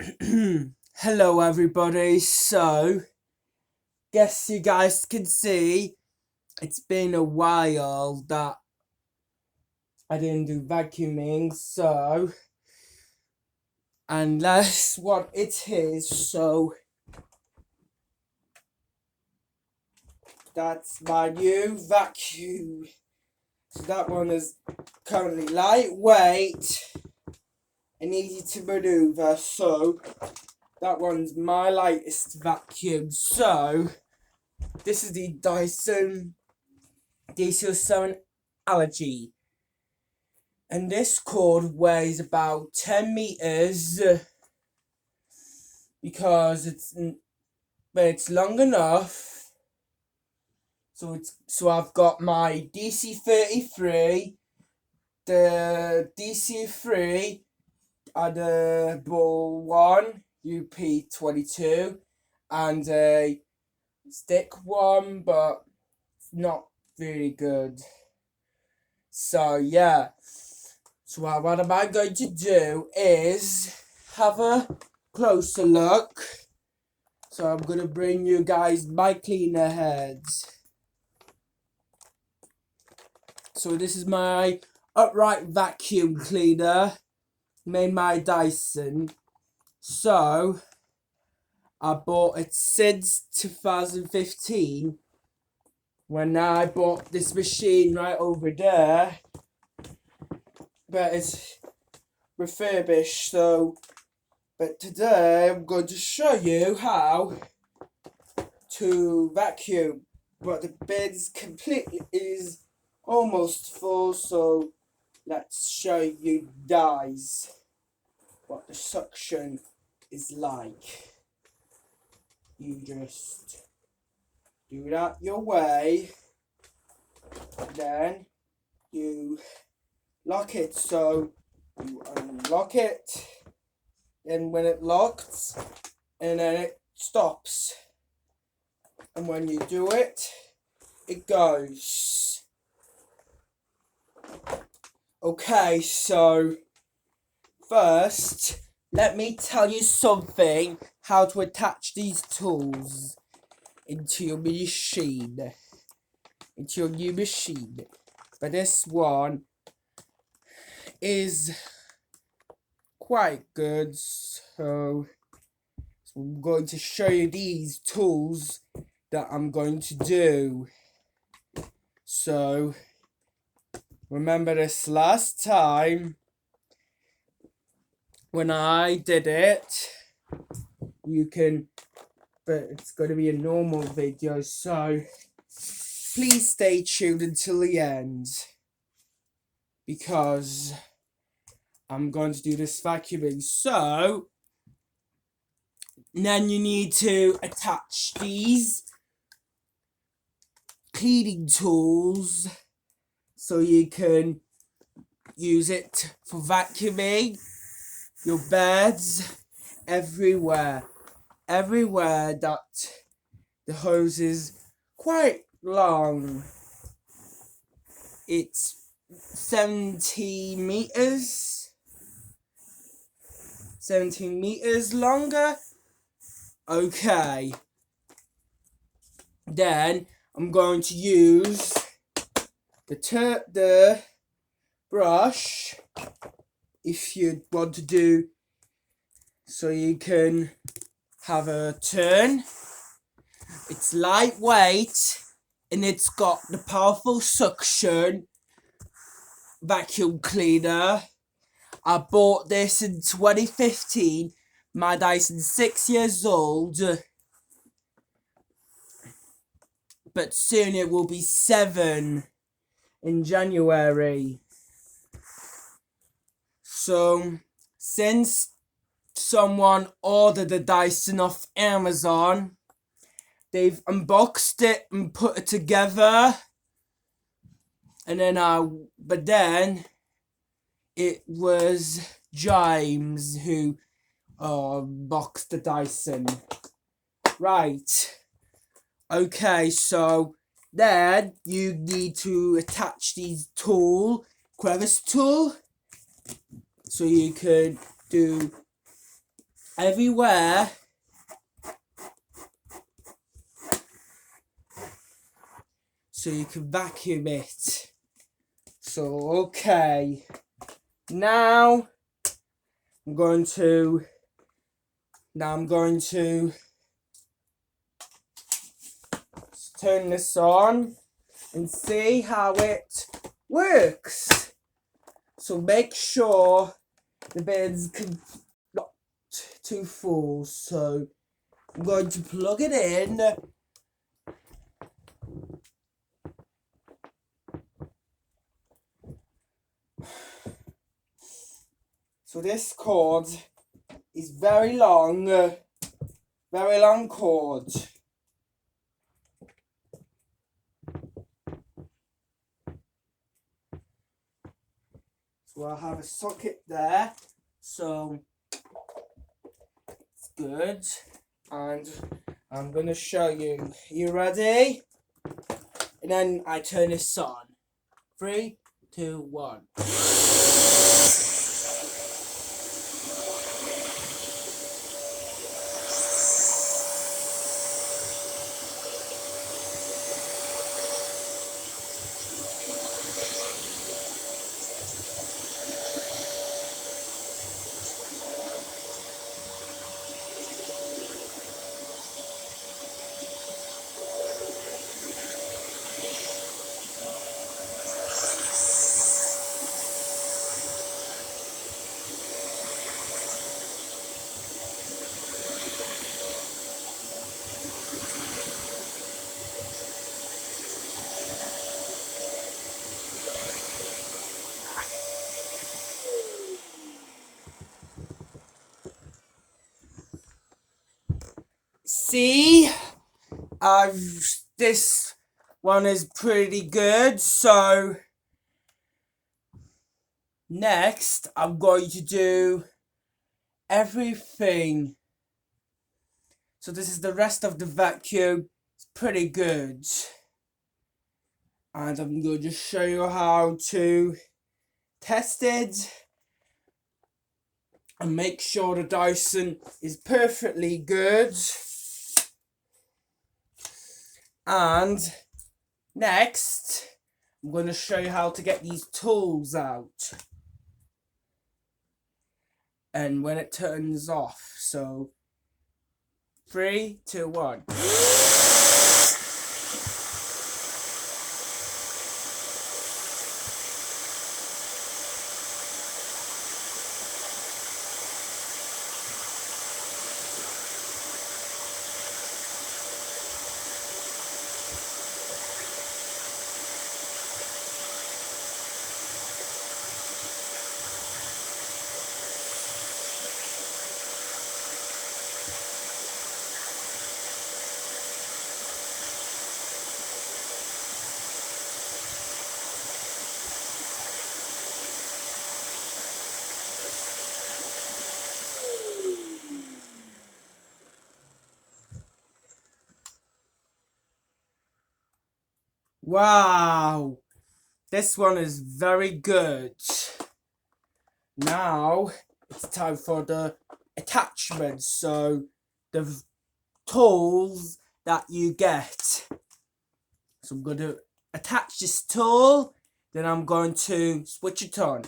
Hello everybody, so guess you guys can see it's been a while that I didn't do vacuuming, so and that's what it is. So that's my new vacuum. So that one is currently lightweight and easy to maneuver, so that one's my lightest vacuum. So this is the Dyson dc07 Allergy, and this cord weighs about 10 meters because it's long enough. So I've got my dc33, the dc3, the ball 1 up22, and a stick one, but not really good. So yeah, so what am I going to do is have a closer look. So I'm going to bring you guys my cleaner heads. So this is my upright vacuum cleaner made by Dyson. So I bought it since 2015 when I bought this machine right over there, but it's refurbished. But today I'm going to show you how to vacuum, but the bed's completely is almost full, so let's show you guys what the suction is like. You just do that your way, and then you lock it, so you unlock it, and when it locks, and then it stops, and when you do it, it goes. Okay, so first let me tell you something how to attach these tools into your machine, into your new machine. But this one is quite good, so I'm going to show you these tools that I'm going to do. So remember this last time when I did it, but it's going to be a normal video, so please stay tuned until the end, because I'm going to do this vacuuming. So then you need to attach these cleaning tools so you can use it for vacuuming your beds everywhere that the hose is quite long. It's 17 meters longer. Okay, then I'm going to use the brush, if you want to do, so you can have a turn. It's lightweight and it's got the powerful suction vacuum cleaner. I bought this in 2015. My Dyson's 6 years old, but soon it will be 7 in January. So since someone ordered the Dyson off Amazon, they've unboxed it and put it together, and then it was James who boxed the Dyson. Right. Okay, so then you need to attach these crevice tool, so you can do everywhere. So you can vacuum it. So, okay. Now I'm going to turn this on and see how it works. So make sure the bed's not too full. So I'm going to plug it in. So this cord is very long cord. So I have a socket there, so it's good. And I'm gonna show you. You ready? And then I turn this on. 3, 2, 1. See, this one is pretty good. So next I'm going to do everything. So this is the rest of the vacuum. It's pretty good. And I'm going to show you how to test it and make sure the Dyson is perfectly good. And next, I'm going to show you how to get these tools out and when it turns off. So 3, 2, 1. Wow, this one is very good. Now it's time for the attachments, so the tools that you get. So I'm going to attach this tool, then I'm going to switch it on.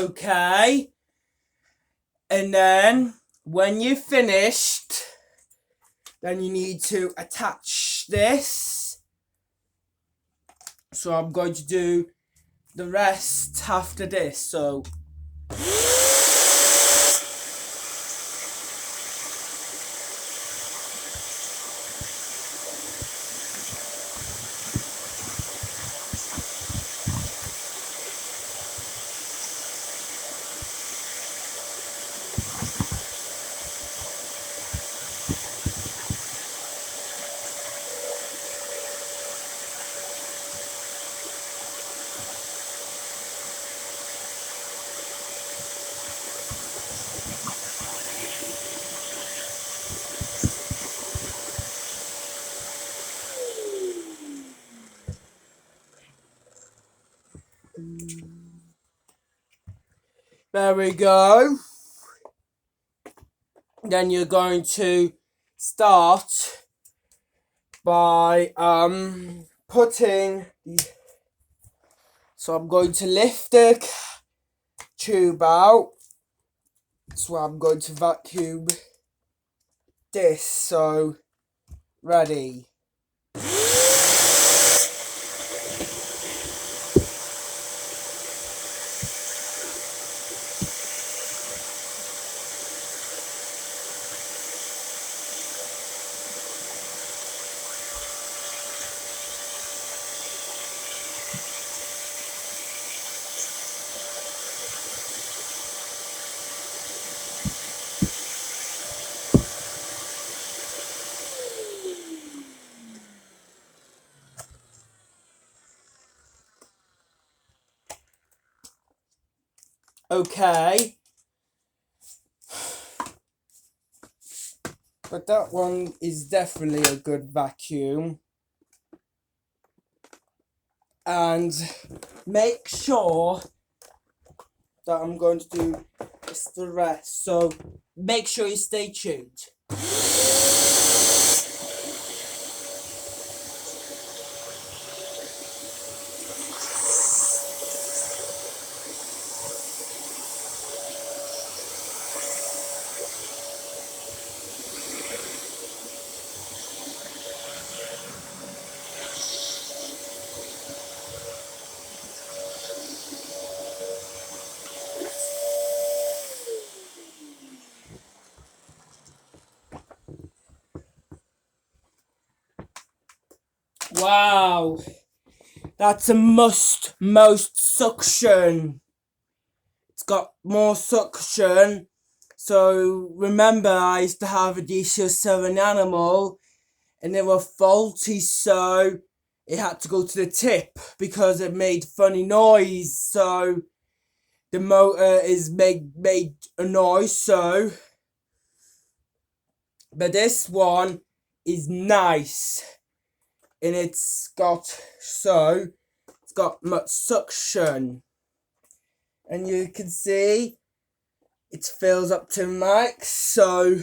Okay, and then when you're finished, then you need to attach this. So I'm going to do the rest after this. So There we go. Then you're going to start by putting. So I'm going to lift the tube out. So I'm going to vacuum this. So ready. Okay. But that one is definitely a good vacuum. And make sure that I'm going to do the rest. So make sure you stay tuned. Wow, that's a most suction. It's got more suction. So remember, I used to have a dc07 animal and they were faulty, so it had to go to the tip because it made funny noise. So the motor is made a noise. So, but this one is nice. And it's got much suction, and you can see it fills up to max. So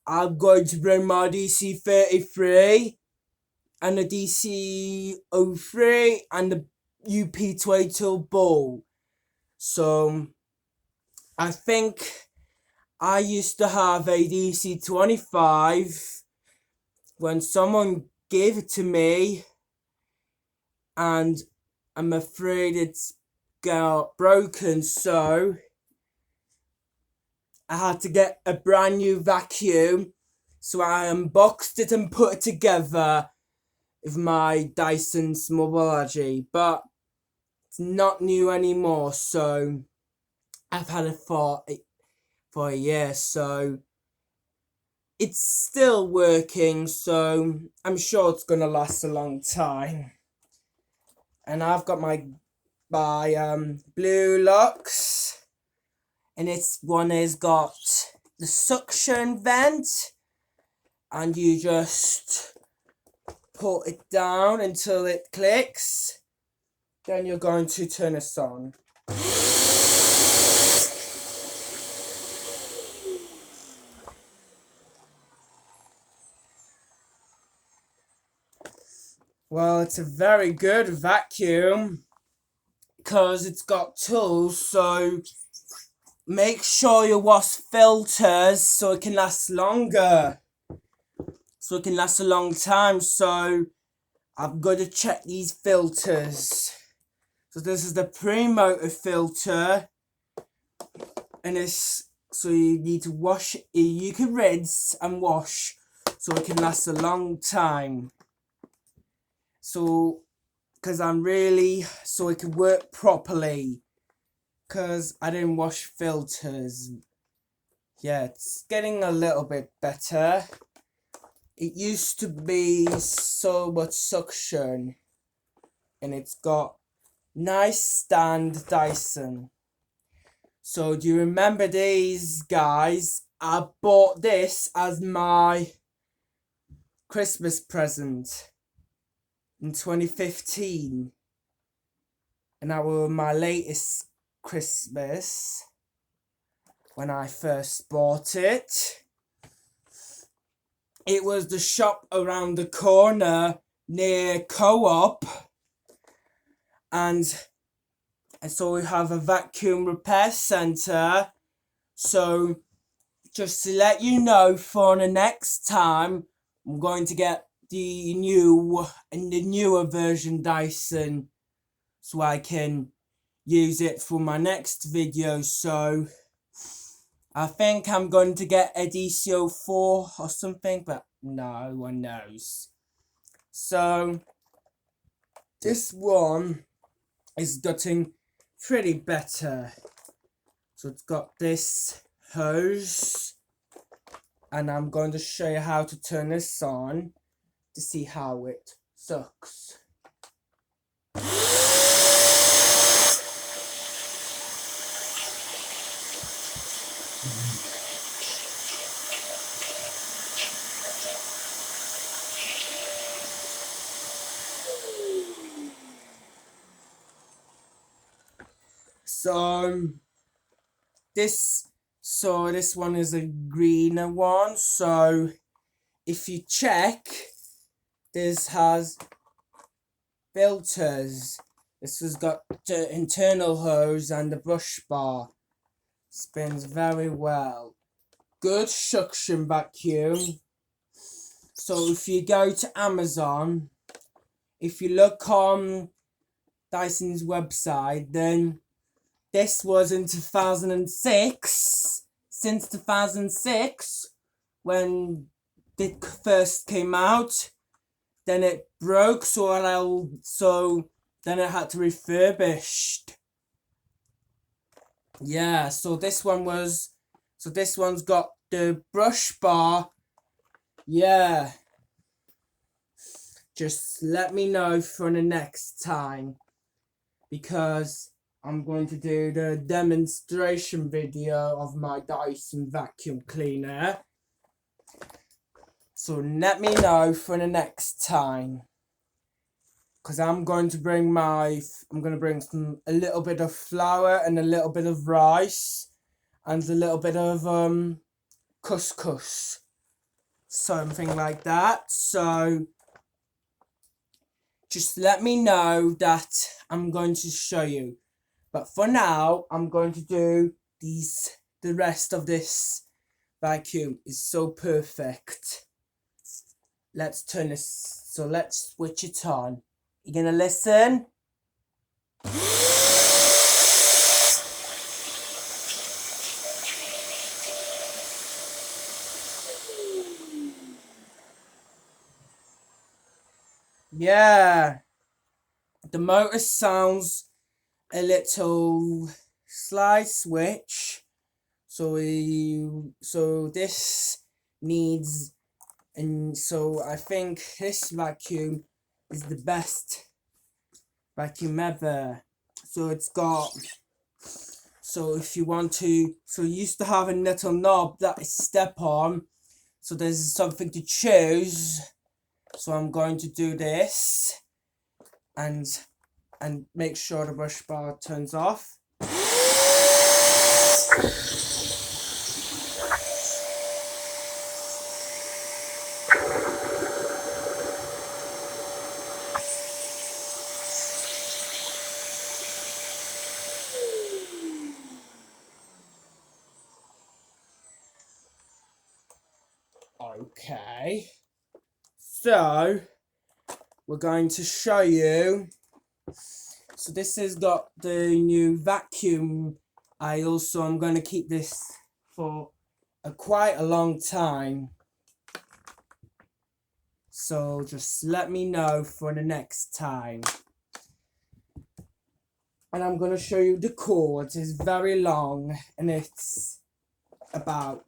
I'm going to bring my dc33 and the dc03 and the up22 ball. So I think I used to have a dc25 when someone gave it to me, and I'm afraid it's got broken, so I had to get a brand new vacuum. So I unboxed it and put it together with my Dyson Allergy, but it's not new anymore. So I've had it for a year, so it's still working, so I'm sure it's gonna last a long time. And I've got my blue locks, and this one has got the suction vent, and you just put it down until it clicks. Then you're going to turn this on. Well, it's a very good vacuum because it's got tools, so make sure you wash filters so it can last longer. So it can last a long time. So I'm going to check these filters. So this is the pre-motor filter, and it's so you need to wash it. You can rinse and wash so it can last a long time. So because so it can work properly, because I didn't wash filters. Yeah, it's getting a little bit better. It used to be so much suction, and it's got nice stand Dyson. So do you remember these, guys? I bought this as my Christmas present in 2015. and that was my latest Christmas when I first bought it. It was the shop around the corner near Co-op, and so we have a vacuum repair centre. So just to let you know, for the next time, I'm going to get the newer version Dyson, so I can use it for my next video. So I think I'm going to get a dc04 or something, but no one knows. So this one is getting pretty better. So it's got this hose, and I'm going to show you how to turn this on to see how it sucks. This one is a greener one. So if you check, this has filters. This has got the internal hose and the brush bar. Spins very well. Good suction vacuum. So if you go to Amazon, if you look on Dyson's website, then this was in 2006. Since 2006, when it first came out, then it broke, so then it had to be refurbished. Yeah, so this one's got the brush bar. Yeah. Just let me know for the next time, because I'm going to do the demonstration video of my Dyson vacuum cleaner. So let me know for the next time, because I'm going to bring a little bit of flour and a little bit of rice and a little bit of couscous, something like that. So just let me know that I'm going to show you. But for now, I'm going to do the rest of this vacuum is so perfect. Let's turn this, so let's switch it on. You gonna listen? Yeah. The motor sounds a little slight switch. So this needs, and so I think this vacuum is the best vacuum ever. So it's got, so if you want to, so you used to have a little knob that is step on, so there's something to choose. So I'm going to do this and make sure the brush bar turns off. Okay, so we're going to show you. So this has got the new vacuum aisle, so I'm going to keep this for quite a long time. So just let me know for the next time. And I'm going to show you the cord. It's very long, and it's about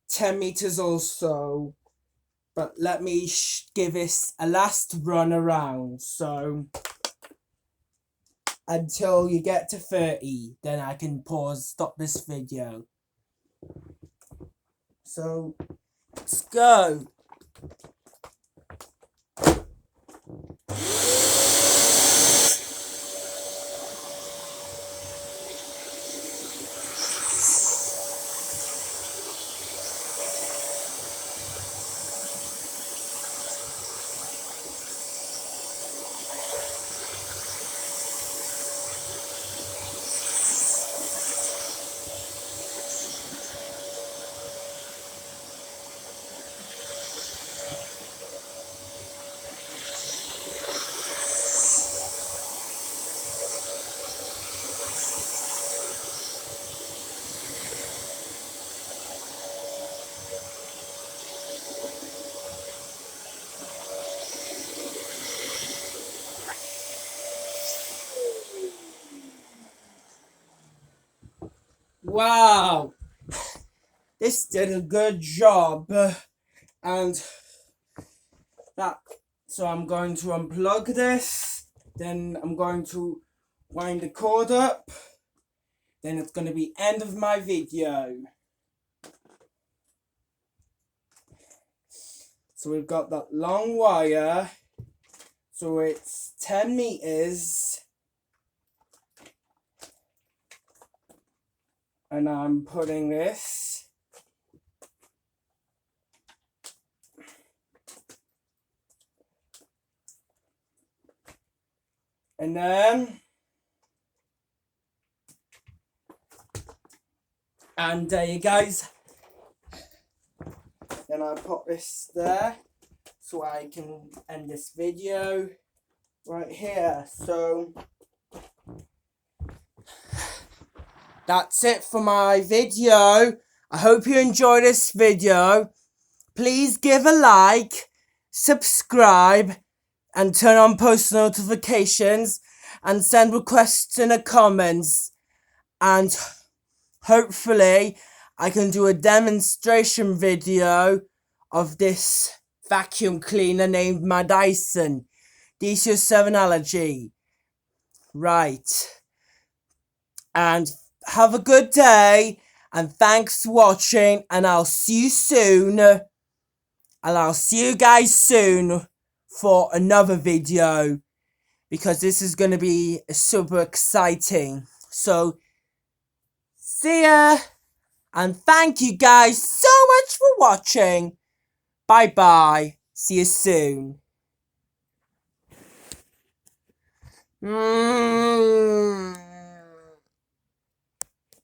10 meters or so. But let me give this a last run around. So until you get to 30, then I can stop this video. So let's go. Wow, this did a good job. And that, so I'm going to unplug this, then I'm going to wind the cord up, then it's going to be end of my video. So we've got that long wire, so it's 10 meters, and I'm putting this and then there you guys. Then I'll put this there so I can end this video right here. So that's it for my video. I hope you enjoyed this video. Please give a like, subscribe, and turn on post notifications, and send requests in the comments. And hopefully I can do a demonstration video of this vacuum cleaner named my Dyson dc07 Allergy. Right. And have a good day, and thanks for watching, and I'll see you soon. And I'll see you guys soon for another video, because this is going to be super exciting. So, see ya, and thank you guys so much for watching. Bye bye. See you soon.